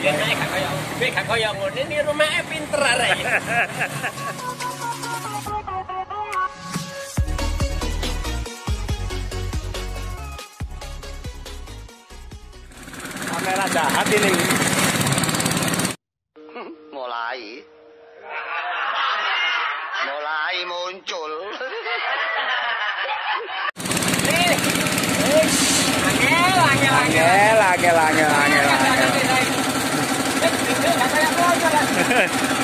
Ya nek gak kaya ngono ini rumahnya pinter arek. Kamera jahat ini. Mulai muncul.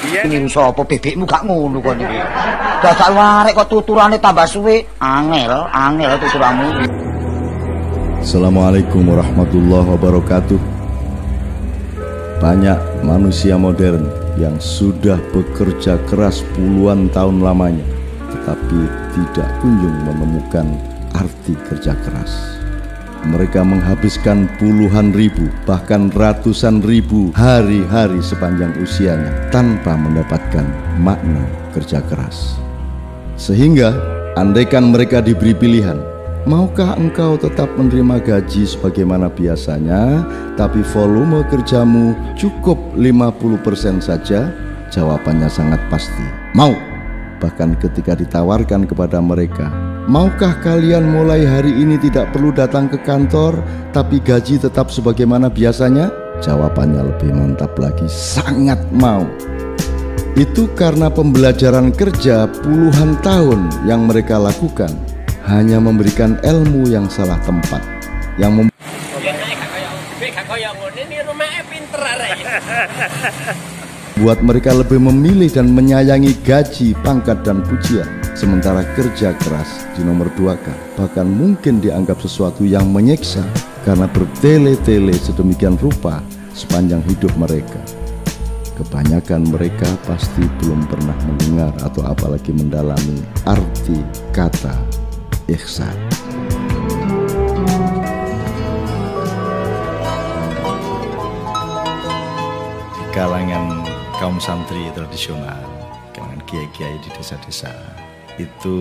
Ini sapa bebekmu gak ngono kok niki. Dasar warek kok tuturane tambah suwe. Angel tuturanmu. Assalamualaikum warahmatullahi wabarakatuh. Banyak manusia modern yang sudah bekerja keras puluhan tahun lamanya, tetapi tidak kunjung menemukan arti kerja keras. Mereka menghabiskan puluhan ribu, bahkan ratusan ribu hari-hari sepanjang usianya tanpa mendapatkan makna kerja keras. Sehingga andaikan mereka diberi pilihan, maukah engkau tetap menerima gaji sebagaimana biasanya, tapi volume kerjamu cukup 50% saja? Jawabannya sangat pasti, mau. Bahkan ketika ditawarkan kepada mereka, maukah kalian mulai hari ini tidak perlu datang ke kantor, tapi gaji tetap sebagaimana biasanya? Jawabannya lebih mantap lagi, sangat mau. Itu karena pembelajaran kerja puluhan tahun yang mereka lakukan hanya memberikan ilmu yang salah tempat, yang buat mereka lebih memilih dan menyayangi gaji, pangkat, dan pujian, sementara kerja keras dinomorduakan, bahkan mungkin dianggap sesuatu yang menyiksa karena bertele-tele sedemikian rupa sepanjang hidup mereka. Kebanyakan mereka pasti belum pernah mendengar atau apalagi mendalami arti kata ihsan. Di kalangan kaum santri tradisional, kalangan kiai-kiai di desa-desa, itu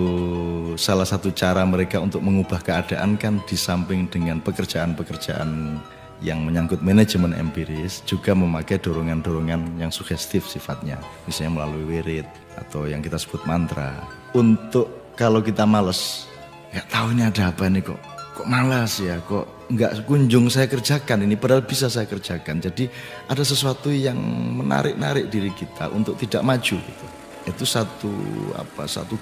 salah satu cara mereka untuk mengubah keadaan kan di samping dengan pekerjaan-pekerjaan yang menyangkut manajemen empiris, juga memakai dorongan-dorongan yang sugestif sifatnya, misalnya melalui wirid atau yang kita sebut mantra. Untuk kalau kita males, nggak tahu ini ada apa nih, kok malas ya, kok nggak kunjung saya kerjakan ini, padahal bisa saya kerjakan. Jadi ada sesuatu yang menarik-narik diri kita untuk tidak maju gitu. Itu satu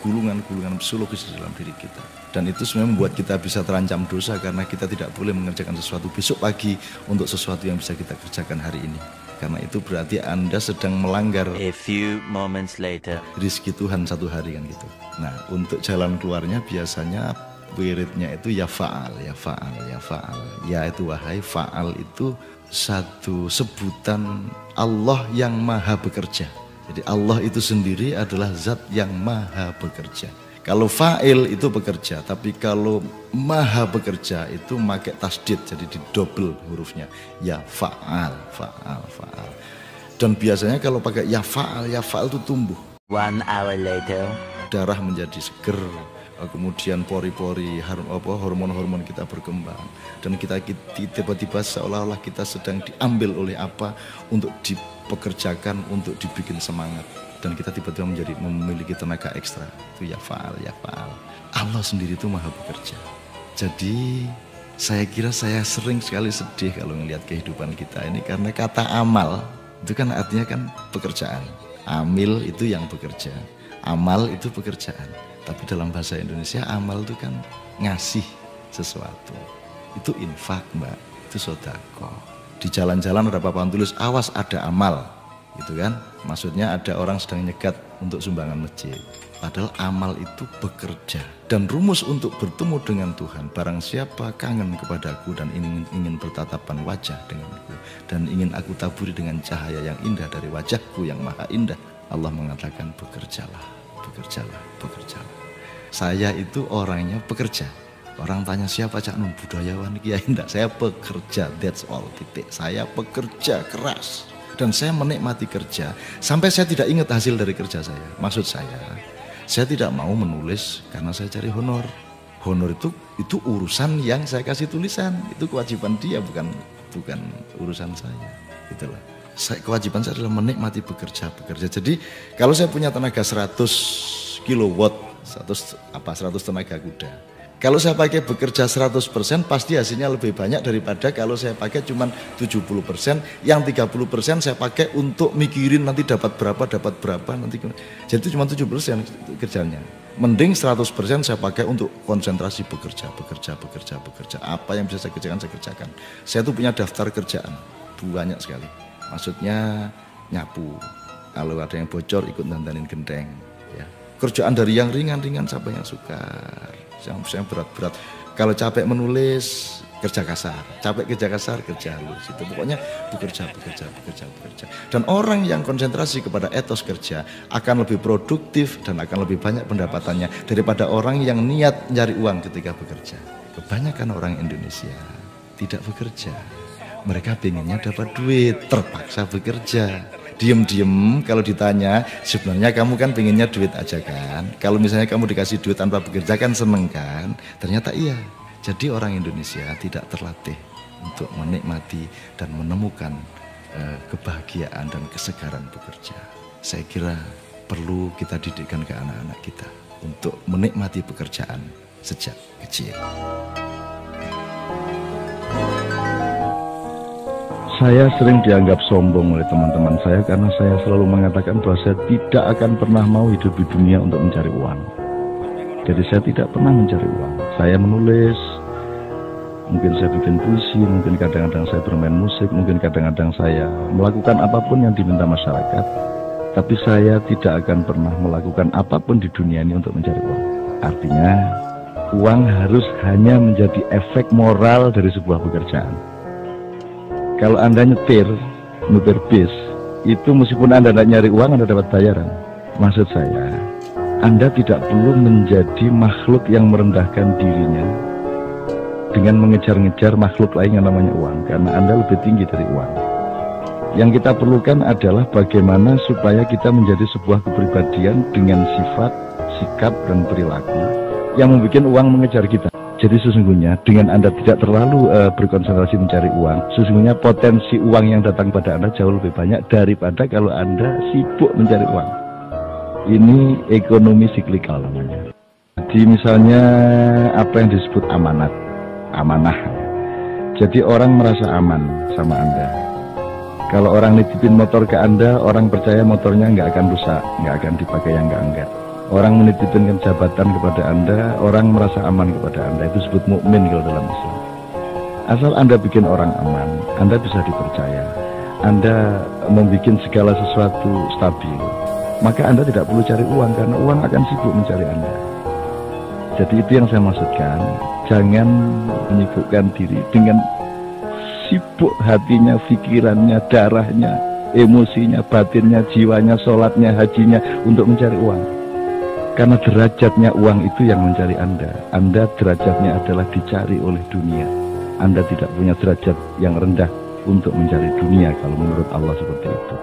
gulungan psikologis di dalam diri kita, dan itu sebenarnya membuat kita bisa terancam dosa karena kita tidak boleh mengerjakan sesuatu besok pagi untuk sesuatu yang bisa kita kerjakan hari ini, karena itu berarti Anda sedang melanggar A few moments later. rezeki Tuhan satu hari kan gitu. Nah, untuk jalan keluarnya biasanya wiridnya itu ya fa'al, ya fa'al, ya fa'al. Ya itu wahai, fa'al itu satu sebutan Allah yang maha bekerja. Jadi Allah itu sendiri adalah zat yang maha bekerja. Kalau fa'il itu bekerja, tapi kalau maha bekerja itu pakai tasdid, jadi didobel hurufnya. Ya fa'al, fa'al, fa'al. Dan biasanya kalau pakai ya fa'al itu tumbuh. 1 hour later. Darah menjadi seger, kemudian pori-pori, hormon-hormon kita berkembang, dan kita tiba-tiba seolah-olah kita sedang diambil oleh apa untuk dipekerjakan, untuk dibikin semangat, dan kita tiba-tiba memiliki tenaga ekstra. Itu ya fa'al, ya fa'al. Allah sendiri itu maha bekerja. Jadi saya kira saya sering sekali sedih kalau melihat kehidupan kita ini, karena kata amal itu kan artinya kan pekerjaan. Amil itu yang bekerja, amal itu pekerjaan. Tapi dalam bahasa Indonesia amal itu kan ngasih sesuatu. Itu infak, Mbak, itu sedekah. Di jalan-jalan ada papan tulis awas ada amal, gitu kan? Maksudnya ada orang sedang nyegat untuk sumbangan masjid. Padahal amal itu bekerja. Dan rumus untuk bertemu dengan Tuhan, barang siapa kangen kepadaku dan ingin bertatapan wajah denganku, dan ingin aku taburi dengan cahaya yang indah dari wajahku yang maha indah, Allah mengatakan bekerjalah, bekerjalah, bekerjalah. Saya itu orangnya pekerja. Orang tanya siapa Cak Nun, budayawan kiai? Enggak, saya pekerja, that's all, titik. Saya pekerja keras dan saya menikmati kerja sampai saya tidak ingat hasil dari kerja saya. Maksud saya tidak mau menulis karena saya cari honor. Honor itu urusan yang saya kasih tulisan, itu kewajiban dia, bukan urusan saya. Itulah. kewajiban saya adalah menikmati bekerja. Jadi kalau saya punya tenaga 100 kilowatt, 100 tenaga kuda. Kalau saya pakai bekerja 100%, pasti hasilnya lebih banyak daripada kalau saya pakai cuma 70%, yang 30% saya pakai untuk mikirin nanti dapat berapa nanti. Jadi cuma 70% kerjanya. Mending 100% saya pakai untuk konsentrasi bekerja. Apa yang bisa saya kerjakan. Saya tuh punya daftar kerjaan, banyak sekali. Maksudnya nyapu, kalau ada yang bocor ikut dandanin genteng. Ya. Kerjaan dari yang ringan-ringan sampai yang sukar. Yang berat-berat. Kalau capek menulis, kerja kasar. Capek kerja kasar, kerja halus. Itu pokoknya bekerja. Dan orang yang konsentrasi kepada etos kerja akan lebih produktif dan akan lebih banyak pendapatannya daripada orang yang niat nyari uang ketika bekerja. Kebanyakan orang Indonesia tidak bekerja. Mereka pengennya dapat duit, terpaksa bekerja. Diem-diem kalau ditanya, sebenarnya kamu kan pengennya duit aja kan? Kalau misalnya kamu dikasih duit tanpa bekerja kan seneng kan? Ternyata iya. Jadi orang Indonesia tidak terlatih untuk menikmati dan menemukan kebahagiaan dan kesegaran bekerja. Saya kira perlu kita didikkan ke anak-anak kita untuk menikmati pekerjaan sejak kecil. Saya sering dianggap sombong oleh teman-teman saya karena saya selalu mengatakan bahwa saya tidak akan pernah mau hidup di dunia untuk mencari uang. Jadi saya tidak pernah mencari uang. Saya menulis, mungkin saya bikin puisi, mungkin kadang-kadang saya bermain musik, mungkin kadang-kadang saya melakukan apapun yang diminta masyarakat. Tapi saya tidak akan pernah melakukan apapun di dunia ini untuk mencari uang. Artinya, uang harus hanya menjadi efek moral dari sebuah pekerjaan. Kalau Anda nyetir bis, itu meskipun Anda tidak nyari uang, Anda dapat bayaran. Maksud saya, Anda tidak perlu menjadi makhluk yang merendahkan dirinya dengan mengejar-ngejar makhluk lain yang namanya uang, karena Anda lebih tinggi dari uang. Yang kita perlukan adalah bagaimana supaya kita menjadi sebuah kepribadian dengan sifat, sikap, dan perilaku yang membuat uang mengejar kita. Jadi sesungguhnya dengan Anda tidak terlalu berkonsentrasi mencari uang, sesungguhnya potensi uang yang datang pada Anda jauh lebih banyak daripada kalau Anda sibuk mencari uang. Ini ekonomi siklikal namanya. Jadi misalnya apa yang disebut amanah. Jadi orang merasa aman sama Anda. Kalau orang nitipin motor ke Anda, orang percaya motornya nggak akan rusak, nggak akan dipakai yang enggak. Orang menitipkan jabatan kepada Anda, orang merasa aman kepada Anda. Itu disebut mukmin kalau dalam Islam. Asal Anda bikin orang aman, Anda bisa dipercaya. Anda membuat segala sesuatu stabil, maka Anda tidak perlu cari uang, karena uang akan sibuk mencari Anda. Jadi itu yang saya maksudkan. Jangan menyibukkan diri dengan sibuk hatinya, pikirannya, darahnya, emosinya, batinnya, jiwanya, sholatnya, hajinya untuk mencari uang. Karena derajatnya uang itu yang mencari Anda. Anda derajatnya adalah dicari oleh dunia. Anda tidak punya derajat yang rendah untuk mencari dunia kalau menurut Allah seperti itu.